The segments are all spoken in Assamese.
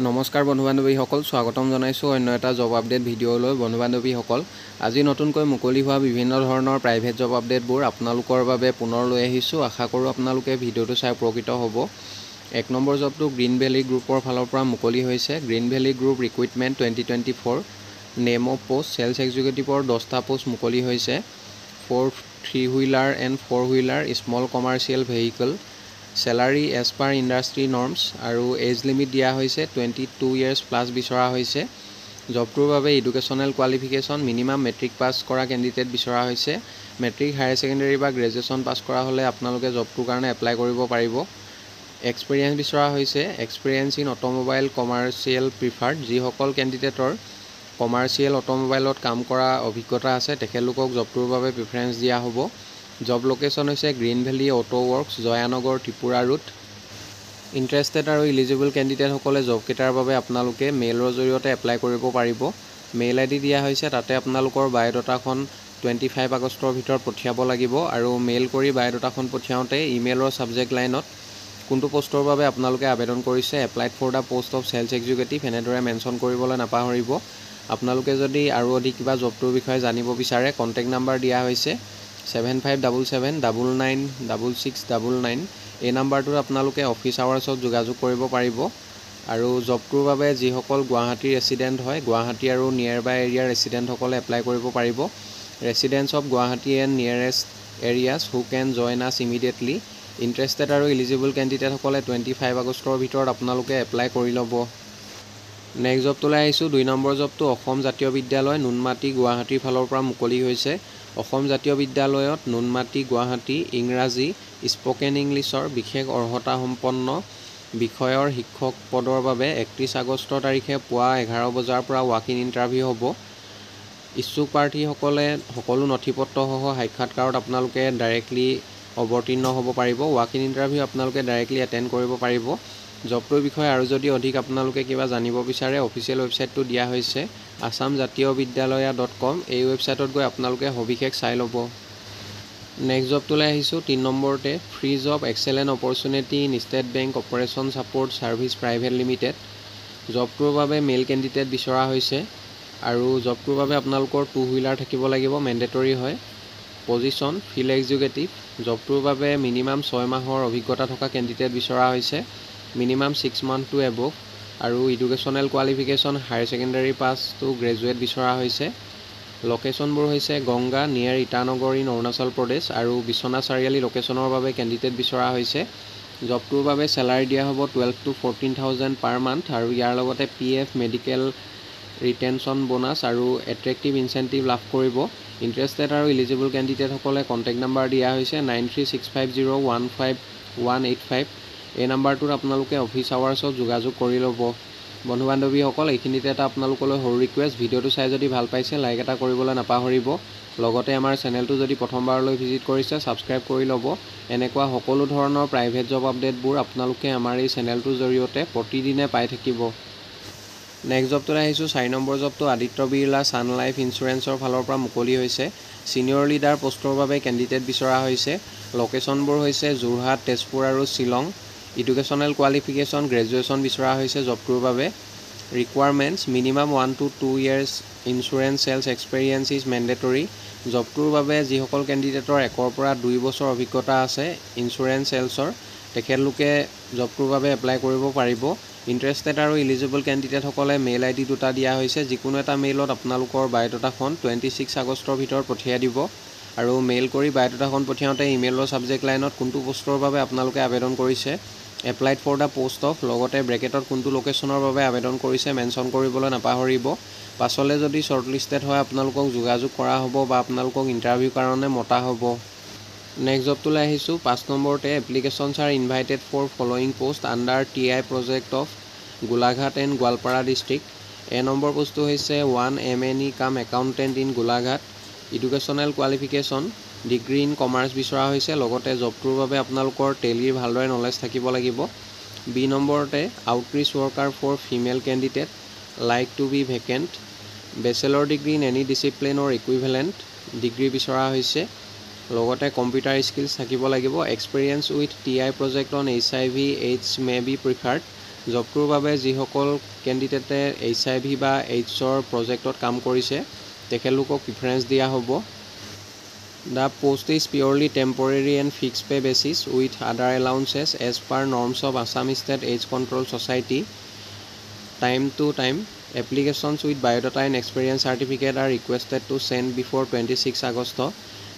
নমস্কাৰ বন্ধু বান্ধৱীসকল, স্বাগতম জনাইছোঁ অন্য এটা জব আপডেট ভিডিঅ'লৈ। বন্ধু বান্ধৱীসকল, আজি নতুনকৈ মুকলি হোৱা বিভিন্ন ধৰণৰ প্ৰাইভেট জব আপডেটবোৰ আপোনালোকৰ বাবে পুনৰ লৈ আহিছোঁ। আশা কৰোঁ আপোনালোকে ভিডিঅ'টো চাই উপকৃত হ'ব। 1 নম্বৰ জবটো গ্ৰীণ ভেলী গ্ৰুপৰ ফালৰ পৰা মুকলি হৈছে। Green valley group recruitment 2024 name of post sales এক্সিকিউটিভৰ 10টা পোষ্ট মুকলি হৈছে। 4 three wheeler and four wheeler small commercial vehicle. Salary as per industry norms আৰু এজ লিমিট দিয়া হৈছে 22 ইয়াৰ্ছ প্লাছ বিচৰা হৈছে। জবটোৰ বাবে educational qualification minimum matric pass কৰা কেণ্ডিডেট বিচৰা হৈছে। মেট্ৰিক হায়াৰ ছেকেণ্ডেৰী বা গ্ৰেজুৱেশ্যন পাছ কৰা হ'লে আপোনালোকে জবটোৰ কাৰণে এপ্লাই কৰিব পাৰিব। এক্সপিৰিয়েঞ্চ বিচৰা হৈছে। Experience in automobile commercial preferred. যিসকল কেণ্ডিডেটৰ কমাৰ্চিয়েল অট'মোবাইলত কাম কৰা অভিজ্ঞতা আছে তেখেতলোকক জবটোৰ বাবে প্ৰিফাৰেঞ্চ দিয়া হ'ব। জব লোকেশ্যন হৈছে green valley auto works, Jayanagar, Tripura road. Interested আৰু ইলিজিবল কেণ্ডিডেটসকলে জবকেইটাৰ বাবে আপোনালোকে মেইলৰ জৰিয়তে এপ্লাই কৰিব পাৰিব। মেইল আইডি দিয়া হৈছে, তাতে আপোনালোকৰ বায়'ডাটাখন 25 আগষ্টৰ ভিতৰত পঠিয়াব লাগিব আৰু মেইল কৰি বায়'ডাটাখন পঠিয়াওঁতে ইমেইলৰ ছাবজেক্ট লাইনত কোনটো পোষ্টৰ বাবে আপোনালোকে আবেদন কৰিছে, applied for the post of sales executive এনেদৰে মেনশ্যন কৰিবলৈ নাপাহৰিব। আপোনালোকে যদি আৰু অধিক কিবা জবটোৰ বিষয়ে জানিব বিচাৰে, কণ্টেক্ট নাম্বাৰ দিয়া হৈছে 7577996699। এই নাম্বাৰটোত আপোনালোকে অফিচ আৱাৰ্ছত যোগাযোগ কৰিব পাৰিব। আৰু জবটোৰ বাবে যিসকল গুৱাহাটীৰ ৰেচিডেণ্ট হয়, গুৱাহাটী আৰু নিয়েৰ বাই এৰিয়াৰ ৰেচিডেণ্টসকলে এপ্লাই কৰিব পাৰিব। Residents of Guwahati and nearest areas who can join us immediately. Interested আৰু ইলিজিবল কেণ্ডিডেটসকলে 25 আগষ্টৰ ভিতৰত আপোনালোকে এপ্লাই কৰি ল'ব। নেক্সট জবটোলৈ আহিছোঁ। 2 নম্বৰ জবটো অসম জাতীয় বিদ্যালয় নুনমাটি গুৱাহাটীৰ ফালৰ পৰা মুকলি হৈছে। অসম জাতীয় বিদ্যালয়ত নুনমাটি গুৱাহাটী ইংৰাজী স্পকেন ইংলিছৰ বিশেষ অৰ্হতা সম্পন্ন বিষয়ৰ শিক্ষক পদৰ বাবে 31 আগষ্ট তাৰিখে পুৱা 11 বজাৰ পৰা ৱাক ইন ইণ্টাৰভিউ হ'ব। ইচ্ছুক প্ৰাৰ্থীসকলে সকলো নথিপত্ৰসহ সাক্ষাৎকাৰত আপোনালোকে ডাইৰেক্টলি অৱতীৰ্ণ হ'ব পাৰিব। ৱাক ইন ইণ্টাৰভিউ আপোনালোকে ডাইৰেক্টলি এটেণ্ড কৰিব পাৰিব। জবটোৰ বিষয়ে আৰু যদি অধিক আপোনালোকে কিবা জানিব বিচাৰে, অফিচিয়েল ৱেবছাইটটো দিয়া হৈছে assamjatiyavidyalaya.com। এই ৱেবছাইটত গৈ আপোনালোকে সবিশেষ চাই ল'ব। নেক্সট জবটোলৈ আহিছোঁ। 3 নম্বৰতে free job excellent opportunity in state bank operation support service private limited. জবটোৰ বাবে মেইল কেণ্ডিডেট বিচৰা হৈছে আৰু জবটোৰ বাবে আপোনালোকৰ 2-হুইলাৰ থাকিব লাগিব, মেণ্ডেটৰী হয়। Position field executive. জবটোৰ বাবে মিনিমাম 6 মাহৰ অভিজ্ঞতা থকা কেণ্ডিডেট বিচৰা হৈছে, মিনিমাম 6 মান্থ টু এবভ। আৰু educational qualification higher secondary pass to graduate বিচৰা হৈছে। লোকেশ্যনবোৰ হৈছে গংগা নিয়েৰ ইটানগৰ ইন অৰুণাচল প্ৰদেশ আৰু বিশ্বনাথ চাৰিআলি লোকেশ্যনৰ বাবে কেণ্ডিডেট বিচৰা হৈছে। জবটোৰ বাবে চেলাৰী দিয়া হ'ব 12 to 14,000 পাৰ মান্থ আৰু ইয়াৰ লগতে PF, মেডিকেল, ৰিটেনশ্যন বোনাছ আৰু এট্ৰেক্টিভ ইনচেণ্টিভ লাভ কৰিব। ইণ্টাৰেষ্টেড আৰু ইলিজিবল কেণ্ডিডেটসকলে কণ্টেক্ট নাম্বাৰ দিয়া হৈছে 9365015185। এই নাম্বাৰটোত আপোনালোকে অফিচ আৱাৰ্ছত যোগাযোগ কৰি ল'ব। বন্ধু বান্ধৱীসকল, এইখিনিতে এটা আপোনালোকলৈ সৰু ৰিকুৱেষ্ট, ভিডিঅ'টো চাই যদি ভাল পাইছে লাইক এটা কৰিবলৈ নাপাহৰিব। লগতে আমাৰ চেনেলটো যদি প্ৰথমবাৰলৈ ভিজিট কৰিছে ছাবস্ক্ৰাইব কৰি ল'ব। এনেকুৱা সকলো ধৰণৰ প্ৰাইভেট জব আপডেটবোৰ আপোনালোকে আমাৰ এই চেনেলটোৰ জৰিয়তে প্ৰতিদিনে পাই থাকিব। নেক্সট জবটোলৈ আহিছোঁ। 4 নম্বৰ জবটো আদিত্য বিৰলা ছান লাইফ ইঞ্চুৰেঞ্চৰ ফালৰ পৰা মুকলি হৈছে। ছিনিয়ৰ লিডাৰ পোষ্টৰ বাবে কেণ্ডিডেট বিচৰা হৈছে। লোকেশ্যনবোৰ হৈছে যোৰহাট, তেজপুৰ আৰু শ্বিলং। এডুকেশ্যনেল কোৱালিফিকেশ্যন গ্ৰেজুৱেশ্যন বিচৰা হৈছে জবটোৰ বাবে। Requirements minimum 1 to 2 years insurance sales experience is mandatory. জবটোৰ বাবে যিসকল কেণ্ডিডেটৰ 1 পৰা 2 বছৰ অভিজ্ঞতা আছে ইঞ্চুৰেঞ্চ চেলছৰ, তেখেতলোকে জবটোৰ বাবে এপ্লাই কৰিব পাৰিব। ইণ্টাৰেষ্টেড আৰু ইলিজিবল কেণ্ডিডেটসকলে মেইল আইডি দুটা দিয়া হৈছে। যিকোনো এটা মেইলত আপোনালোকৰ বায়'ডাটাখন 26 আগষ্টৰ ভিতৰত পঠিয়াই দিব আৰু মেইল কৰি বায়'ডাটাখন পঠিয়াওঁতে ইমেইলৰ ছাবজেক্ট লাইনত কোনটো পোষ্টৰ বাবে আপোনালোকে আবেদন কৰিছে, applied for the post of, লগতে ব্ৰেকেটত কোনটো লোকেশ্যনৰ বাবে আবেদন কৰিছে মেনশ্যন কৰিবলৈ নাপাহৰিব। পাছলৈ যদি শ্বৰ্টলিষ্টেড হয় আপোনালোকক যোগাযোগ কৰা হ'ব বা আপোনালোকক ইণ্টাৰভিউ কাৰণে মতা হ'ব। নেক্সট জবটোলৈ আহিছোঁ। 5 নম্বৰতে applications are invited for following post under TI project of Golaghat and Goalpara district. A number পোষ্টটো হৈছে 1 MNE cum accountant in Golaghat. Educational qualification degree in commerce বিচৰা হৈছে। লগতে জবটোৰ বাবে আপোনালোকৰ টেলিৰ ভালদৰে নলেজ থাকিব লাগিব। বি নম্বৰতে outreach worker for female candidate like to be vacant. Bachelor degree in any discipline or equivalent degree বিচৰা হৈছে। লগতে কম্পিউটাৰ স্কিলছ থাকিব লাগিব। Experience with TI project on HIV/AIDS may be preferred. জবটোৰ বাবে যিসকল কেণ্ডিডেটে HIV বা AIDS-ৰ প্ৰজেক্টত কাম কৰিছে তেখেতলোকক প্ৰিফাৰেঞ্চ দিয়া হ'ব। The post is purely temporary and fixed pay basis with other allowances as per norms of Assam State AIDS Control Society. Time to time, applications with biodata and experience certificate are requested to send before 26 August.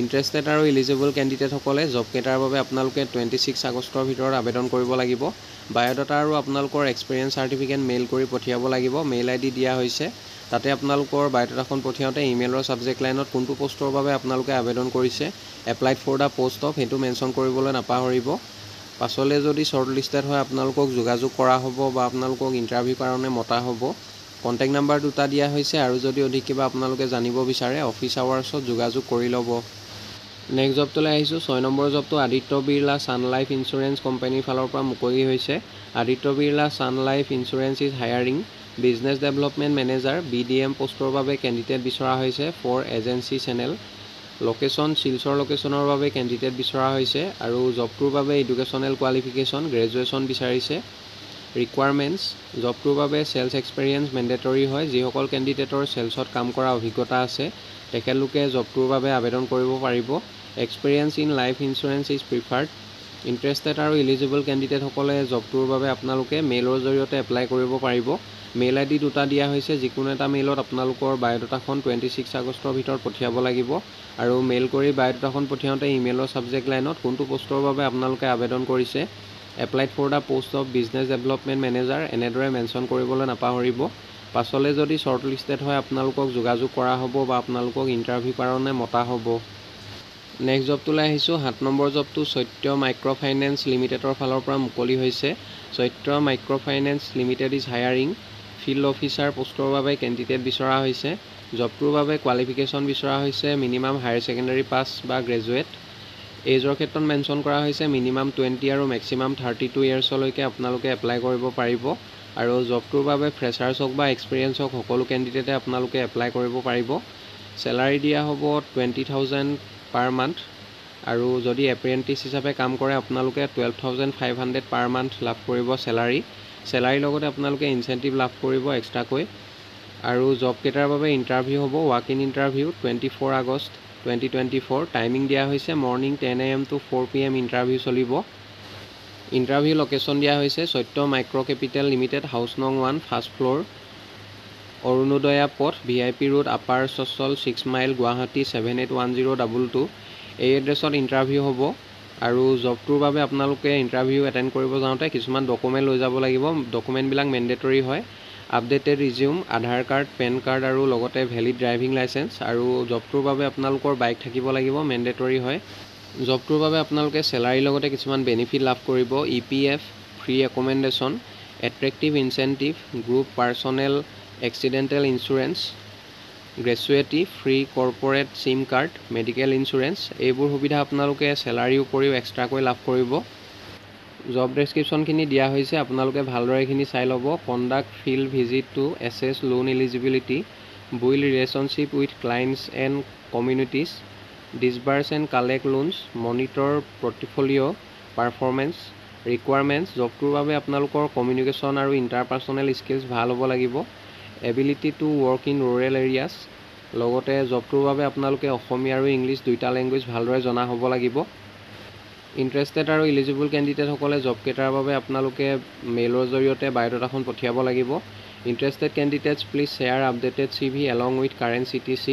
Interested আৰু eligible কেণ্ডিডেটসকলে জব কেইটাৰ বাবে আপোনালোকে 26 আগষ্টৰ ভিতৰত আবেদন কৰিব লাগিব। বায়োডাটা আৰু আপোনালোকৰ এক্সপিৰিয়েঞ্চ চাৰ্টিফিকেট মেইল কৰি পঠিয়াব লাগিব। মেইল ID দিয়া হৈছে। তাতে আপোনালোকৰ বায়োডাটাখন পঠিয়াওঁতে ইমেইলৰ ছাবজেক্ট লাইনত কোনটো পোষ্টৰ বাবে আপোনালোকে আবেদন কৰিছে applied for the post of সেইটো মেনশ্যন কৰিবলৈ নাপাহৰিব। পাছলৈ যদি শ্বৰ্ট লিষ্টেড হয় আপোনালোকক যোগাযোগ কৰা হ'ব বা আপোনালোকক ইণ্টাৰভিউ কাৰণে মতা হ'ব। কণ্টেক্ট নাম্বাৰ দুটা দিয়া হৈছে আৰু যদি অধিক কিবা আপোনালোকে জানিব বিচাৰে অফিচ আৱাৰ্ছত যোগাযোগ কৰি ল'ব। নেক্সট জবটোলৈ আহিছোঁ। 6 নম্বৰ জবটো Aditya Birla sun life insurance কোম্পানীৰ ফালৰ পৰা মুকলি হৈছে। Aditya Birla sun life insurance is hiring business development manager BDM পোষ্টৰ বাবে কেণ্ডিডেট বিচৰা হৈছে for agency channel. Location Silchar লোকেশ্যনৰ বাবে কেণ্ডিডেট বিচৰা হৈছে আৰু জবটোৰ বাবে এডুকেশ্যনেল কোৱালিফিকেশ্যন গ্ৰেজুৱেশ্যন বিচাৰিছে। ৰিকুৱাৰমেণ্টছ জবটোৰ বাবে চেলছ এক্সপেৰিয়েঞ্চ মেণ্ডেটৰী হয়। যিসকল কেণ্ডিডেটৰ চেলছত কাম কৰা অভিজ্ঞতা আছে তেখেতলোকে জবটোৰ বাবে আবেদন কৰিব পাৰিব। Experience in life insurance is preferred. Interested আৰু ইলিজিবল কেণ্ডিডেটসকলে জবটোৰ বাবে আপোনালোকে মেইলৰ জৰিয়তে এপ্লাই কৰিব পাৰিব। মেইল ID দুটা দিয়া হৈছে। যিকোনো এটা মেইলত আপোনালোকৰ বায়োডাটাখন 26 আগষ্টৰ ভিতৰত পঠিয়াব লাগিব আৰু মেইল কৰি বায়োডাটাখন পঠিয়াওঁতে ইমেইলৰ ছাবজেক্ট লাইনত কোনটো পোষ্টৰ বাবে আপোনালোকে আবেদন কৰিছে applied for the post of business development manager এনেদৰে মেনশ্যন কৰিবলৈ নাপাহৰিব। পাছলৈ যদি শ্বৰ্ট লিষ্টেড হয় আপোনালোকক যোগাযোগ কৰা হ'ব বা আপোনালোকক ইণ্টাৰভিউ কাৰণে মতা হ'ব। নেক্সট জবটোলৈ আহিছোঁ। 7 নম্বৰ জবটো সত্য মাইক্ৰ' ফাইনেন্স লিমিটেডৰ ফালৰ পৰা মুকলি হৈছে। সত্য micro' finance limited is hiring field officer পোষ্টৰ বাবে কেণ্ডিডেট বিচৰা হৈছে। জবটোৰ বাবে কোৱালিফিকেশ্যন বিচৰা হৈছে মিনিমাম হায়াৰ ছেকেণ্ডেৰী পাছ বা গ্ৰেজুৱেট। এজৰ ক্ষেত্ৰত মেনশ্যন কৰা হৈছে মিনিমাম 20 আৰু মেক্সিমাম 32 ইয়াৰ্ছলৈকে আপোনালোকে এপ্লাই কৰিব পাৰিব আৰু জবটোৰ বাবে ফ্ৰেছাৰ্ছ হওক বা এক্সপিৰিয়েঞ্চ হওক সকলো কেণ্ডিডেটে আপোনালোকে এপ্লাই কৰিব পাৰিব। চেলাৰী দিয়া হ'ব 20,000 পাৰ মান্থ আৰু যদি এপ্ৰেণ্টিছ হিচাপে কাম কৰে আপোনালোকে 12,500 পাৰ মান্থ লাভ কৰিব চেলাৰীৰ লগতে আপোনালোকে ইনচেণ্টিভ লাভ কৰিব এক্সট্ৰাকৈ। আৰু জব কেইটাৰ বাবে ইণ্টাৰভিউ হ'ব walk in interview 24 August 2024। Timing দিয়া হৈছে morning 10 AM to 4 PM interview চলিব। ইণ্টাৰভিউ লোকেশ্যন দিয়া হৈছে সত্য মাইক্ৰ' কেপিটেল লিমিটেড হাউচ নং 1 first floor Arunodaya Path VIP road upper Chachal 6 mile Guwahati 781022। এই এড্ৰেছত ইণ্টাৰভিউ হ'ব আৰু জবটোৰ বাবে আপোনালোকে ইণ্টাৰভিউ এটেণ্ড কৰিব যাওঁতে কিছুমান ডকুমেণ্ট লৈ যাব লাগিব। ডকুমেণ্টবিলাক মেণ্ডেটৰী হয়। আপডেটেড ৰিজিউম আধাৰ কাৰ্ড পেন কাৰ্ড আৰু লগতে ভেলিড ড্ৰাইভিং লাইচেঞ্চ আৰু জবটোৰ বাবে আপোনালোকৰ বাইক থাকিব লাগিব মেণ্ডেটৰী হয়। জবটোৰ বাবে আপোনালোকে চেলাৰীৰ লগতে কিছুমান বেনিফিট লাভ কৰিব EPF free accommodation attractive incentive group personal accidental insurance gratuity free corporate SIM card medical insurance এইবোৰ সুবিধা আপোনালোকে চেলাৰীৰ উপৰিও এক্সট্ৰাকৈ লাভ কৰিব। জব ডেছক্ৰিপশ্যনখিনি দিয়া হৈছে আপোনালোকে ভালদৰে এইখিনি চাই ল'ব। Conduct field visit to assess loan eligibility build relationship with clients and communities disburse and collect loans monitor portfolio' performance requirements জবটোৰ বাবে আপোনালোকৰ কমিউনিকেশ্যন আৰু ইণ্টাৰপাৰ্চনেল স্কিলছ ভাল হ'ব লাগিব। Ability to work in rural areas লগতে জবটোৰ বাবে আপোনালোকে অসমীয়া আৰু ইংলিছ দুইটা লেংগুৱেজ ভালদৰে জনা হ'ব লাগিব। ইণ্টাৰেষ্টেড আৰু ইলিজিবল কেণ্ডিডেটসকলে জব কেইটাৰ বাবে আপোনালোকে মেইলৰ জৰিয়তে বায়োডাটাখন পঠিয়াব লাগিব। Interested candidates please share updated CV along with current CTC।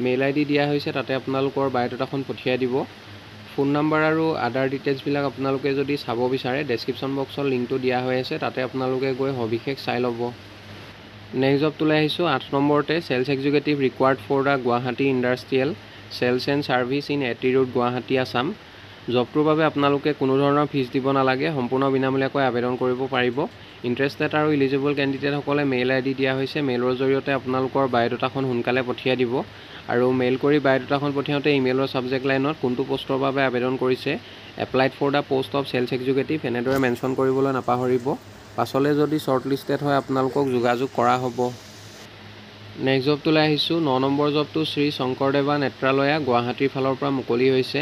Mail ID দিয়া হৈছে তাতে আপোনালোকৰ বায়োডাটাখন পঠিয়াই দিব। ফোন নম্বৰ আৰু আদাৰ ডিটেইলছবিলাক আপোনালোকে যদি চাব বিচাৰে ডেছক্ৰিপশ্যন বক্সৰ লিংকটো দিয়া হৈ আছে তাতে আপোনালোকে গৈ সবিশেষ চাই ল'ব। নেক্সট জবটোলৈ আহিছোঁ। 8 নম্বৰতে sales executive required for the Guwahati industrial sales and service in AT road Guwahati Assam. জবটোৰ বাবে আপোনালোকে কোনো ধৰণৰ ফিজ দিব নালাগে সম্পূৰ্ণ বিনামূলীয়াকৈ আবেদন কৰিব পাৰিব। ইণ্টাৰেষ্টেড আৰু ইলিজিবল কেণ্ডিডেটসকলে মেইল ID দিয়া হৈছে মেইলৰ জৰিয়তে আপোনালোকৰ বায়োডাটাখন সোনকালে পঠিয়াই দিব আৰু মেইল কৰি বায়োডাটাখন পঠিয়াওঁতে ইমেইলৰ ছাবজেক্ট লাইনত কোনটো পোষ্টৰ বাবে আবেদন কৰিছে applied for the post of sales executive এনেদৰে মেনশ্যন কৰিবলৈ নাপাহৰিব। পাছলৈ যদি শ্বৰ্ট লিষ্টেড হয় আপোনালোকক যোগাযোগ কৰা হ'ব। নেক্সট জবটোলৈ আহিছোঁ। 9 নম্বৰ জবটো শ্ৰী শংকৰদেৱা নেত্ৰালয়া গুৱাহাটীৰ ফালৰ পৰা মুকলি হৈছে।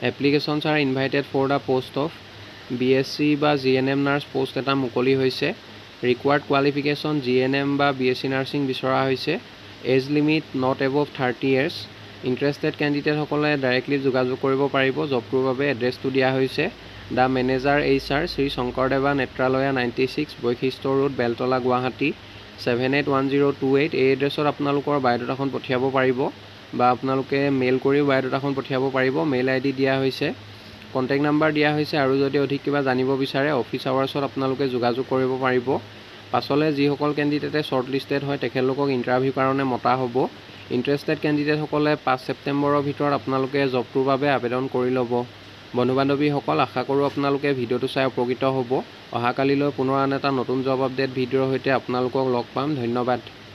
Applications are invited for the post of BSc বা GNM নাৰ্ছ পোষ্ট এটা মুকলি হৈছে। ৰিকুৱাৰ্ড কোৱালিফিকেশ্যন GNM বা BSc নাৰ্ছিং বিচৰা হৈছে। Age limit not above 30 years. Interested কেণ্ডিডেটসকলে ডাইৰেক্টলি যোগাযোগ কৰিব পাৰিব। জবটোৰ বাবে এড্ৰেছটো দিয়া হৈছে the manager HR Shri Sankaradeva Netralaya 96 বৈশিষ্ট্য ৰোড বেলতলা গুৱাহাটী 781028। এই এড্ৰেছত আপোনালোকৰ বায়'ডাটাখন পঠিয়াব পাৰিব বা আপোনালোকে মেইল কৰিও বায়'ডাটাখন পঠিয়াব পাৰিব। মেইল ID দিয়া হৈছে, কণ্টেক্ট নাম্বাৰ দিয়া হৈছে, আৰু যদি অধিক কিবা জানিব বিচাৰে অফিচ আৱাৰ্ছত আপোনালোকে যোগাযোগ কৰিব পাৰিব। পাছলৈ যিসকল কেণ্ডিডেটে শ্বৰ্ট লিষ্টেড হয় তেখেতলোকক ইণ্টাৰভিউ কাৰণে মতা হ'ব। ইণ্টাৰেষ্টেড কেণ্ডিডেটসকলে 5 ছেপ্টেম্বৰৰ ভিতৰত আপোনালোকে জবটোৰ বাবে আবেদন কৰি ল'ব। বন্ধু বান্ধৱীসকল, আশা কৰোঁ আপোনালোকে ভিডিঅ'টো চাই উপকৃত হ'ব। অহাকালিলৈ পুনৰ আন এটা নতুন জব আপডেট ভিডিঅ'ৰ সৈতে আপোনালোকক লগ পাম। ধন্যবাদ।